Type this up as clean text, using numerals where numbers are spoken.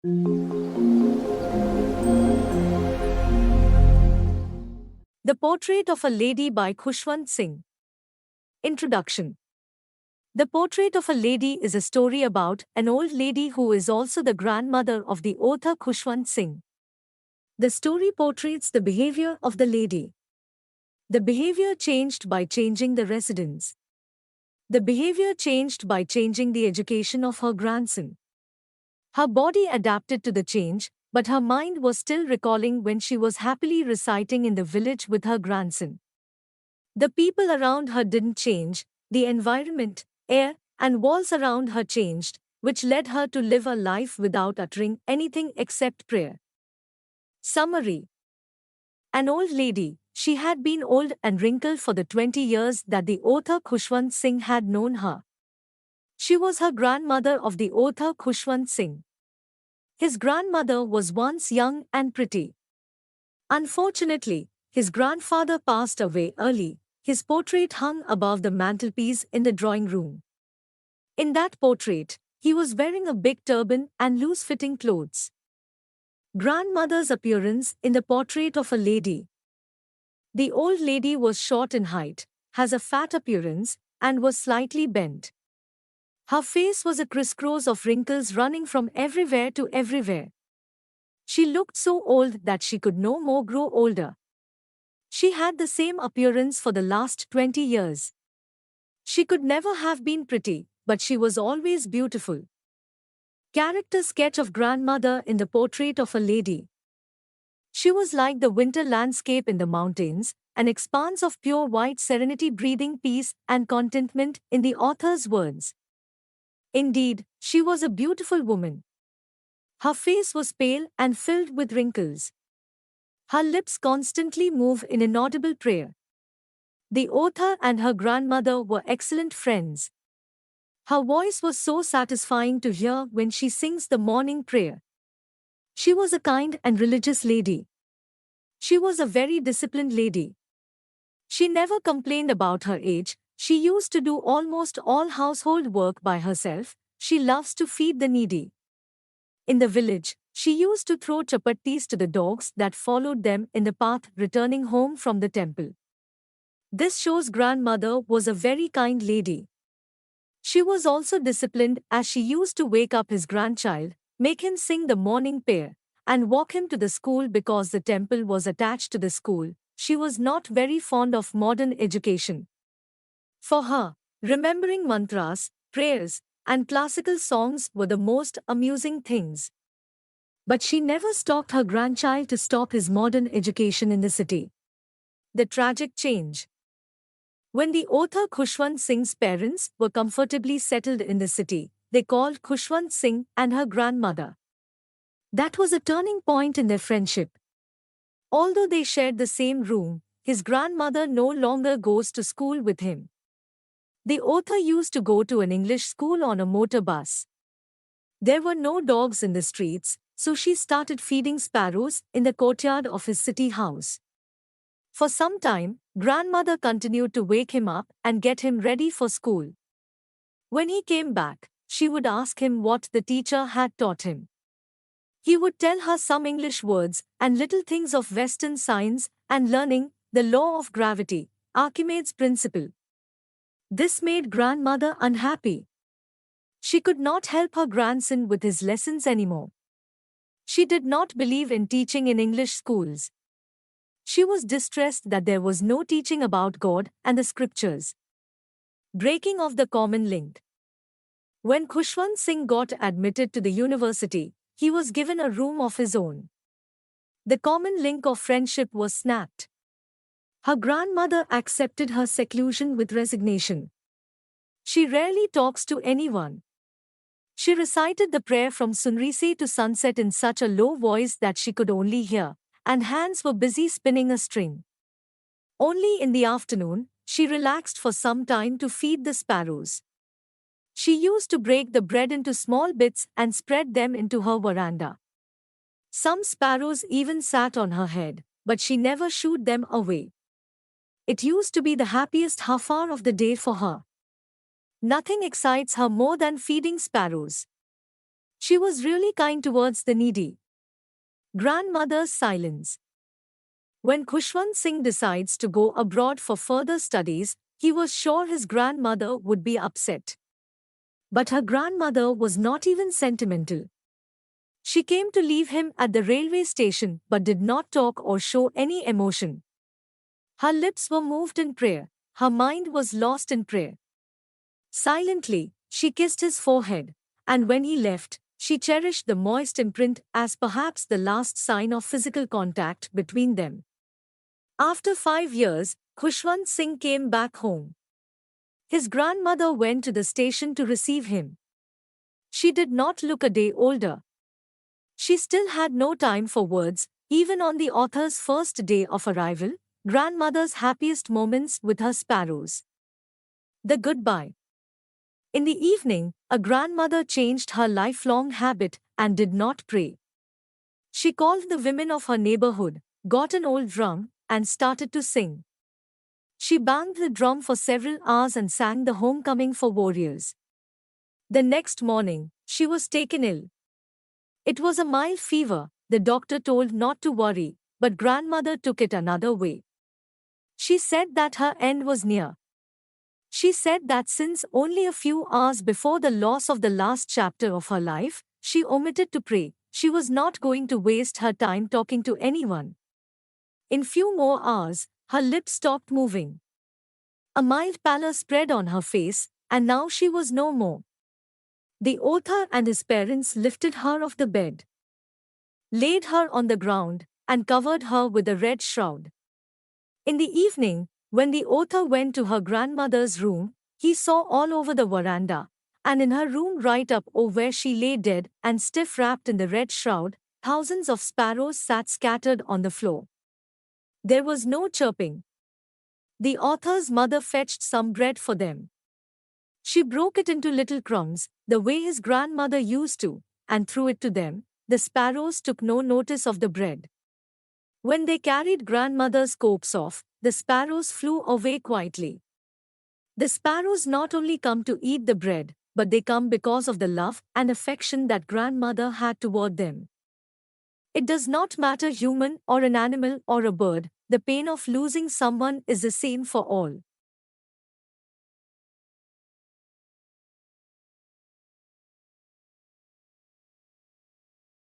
The Portrait of a Lady by Khushwant Singh. Introduction. The Portrait of a Lady is a story about an old lady who is also the grandmother of the author Khushwant Singh. The story portrays the behavior of the lady. The behavior changed by changing the residence. The behavior changed by changing the education of her grandson. Her body adapted to the change, but her mind was still recalling when she was happily reciting in the village with her grandson. The people around her didn't change, the environment, air, and walls around her changed, which led her to live a life without uttering anything except prayer. Summary. An old lady, she had been old and wrinkled for the 20 years that the author Khushwant Singh had known her. She was her grandmother of the author Khushwant Singh. His grandmother was once young and pretty. Unfortunately, his grandfather passed away early. His portrait hung above the mantelpiece in the drawing room. In that portrait, he was wearing a big turban and loose-fitting clothes. Grandmother's appearance in the portrait of a lady. The old lady was short in height, has a fat appearance, and was slightly bent. Her face was a crisscross of wrinkles running from everywhere to everywhere. She looked so old that she could no more grow older. She had the same appearance for the last 20 years. She could never have been pretty, but she was always beautiful. Character sketch of grandmother in the portrait of a lady. She was like the winter landscape in the mountains, an expanse of pure white serenity breathing peace and contentment in the author's words. Indeed, she was a beautiful woman. Her face was pale and filled with wrinkles. Her lips constantly moved in inaudible prayer. The author and her grandmother were excellent friends. Her voice was so satisfying to hear when she sings the morning prayer. She was a kind and religious lady. She was a very disciplined lady. She never complained about her age. She used to do almost all household work by herself. She loves to feed the needy. In the village, she used to throw chapattis to the dogs that followed them in the path returning home from the temple. This shows grandmother was a very kind lady. She was also disciplined as she used to wake up his grandchild, make him sing the morning prayer, and walk him to the school because the temple was attached to the school. She was not very fond of modern education. For her, remembering mantras, prayers, and classical songs were the most amusing things. But she never stopped her grandchild to stop his modern education in the city. The tragic change. When the author Khushwant Singh's parents were comfortably settled in the city, they called Khushwant Singh and her grandmother. That was a turning point in their friendship. Although they shared the same room, his grandmother no longer goes to school with him. The author used to go to an English school on a motor bus. There were no dogs in the streets, so she started feeding sparrows in the courtyard of his city house. For some time, grandmother continued to wake him up and get him ready for school. When he came back, she would ask him what the teacher had taught him. He would tell her some English words and little things of Western science and learning, the law of gravity, Archimedes' principle. This made grandmother unhappy. She could not help her grandson with his lessons anymore. She did not believe in teaching in English schools. She was distressed that there was no teaching about God and the scriptures. Breaking of the common link. When Khushwant Singh got admitted to the university, he was given a room of his own. The common link of friendship was snapped. Her grandmother accepted her seclusion with resignation. She rarely talks to anyone. She recited the prayer from sunrise to sunset in such a low voice that she could only hear, and hands were busy spinning a string. Only in the afternoon, she relaxed for some time to feed the sparrows. She used to break the bread into small bits and spread them into her veranda. Some sparrows even sat on her head, but she never shooed them away. It used to be the happiest half hour of the day for her. Nothing excites her more than feeding sparrows. She was really kind towards the needy. Grandmother's silence. When Khushwant Singh decides to go abroad for further studies, he was sure his grandmother would be upset. But her grandmother was not even sentimental. She came to leave him at the railway station but did not talk or show any emotion. Her lips were moved in prayer. Her mind was lost in prayer. Silently, she kissed his forehead, and when he left, she cherished the moist imprint as perhaps the last sign of physical contact between them. After 5 years, Khushwant Singh came back home. His grandmother went to the station to receive him. She did not look a day older. She still had no time for words, even on the author's first day of arrival, grandmother's happiest moments with her sparrows. The goodbye. In the evening, a grandmother changed her lifelong habit and did not pray. She called the women of her neighborhood, got an old drum, and started to sing. She banged the drum for several hours and sang the homecoming for warriors. The next morning, she was taken ill. It was a mild fever, the doctor told not to worry, but grandmother took it another way. She said that her end was near. She said that since only a few hours before the loss of the last chapter of her life, she omitted to pray, she was not going to waste her time talking to anyone. In few more hours, her lips stopped moving. A mild pallor spread on her face, and now she was no more. The author and his parents lifted her off the bed, laid her on the ground, and covered her with a red shroud. In the evening, when the author went to her grandmother's room, he saw all over the veranda, and in her room right up where she lay dead and stiff wrapped in the red shroud, thousands of sparrows sat scattered on the floor. There was no chirping. The author's mother fetched some bread for them. She broke it into little crumbs, the way his grandmother used to, and threw it to them. The sparrows took no notice of the bread. When they carried grandmother's corpse off, the sparrows flew away quietly. The sparrows not only come to eat the bread, but they come because of the love and affection that grandmother had toward them. It does not matter human or an animal or a bird, the pain of losing someone is the same for all.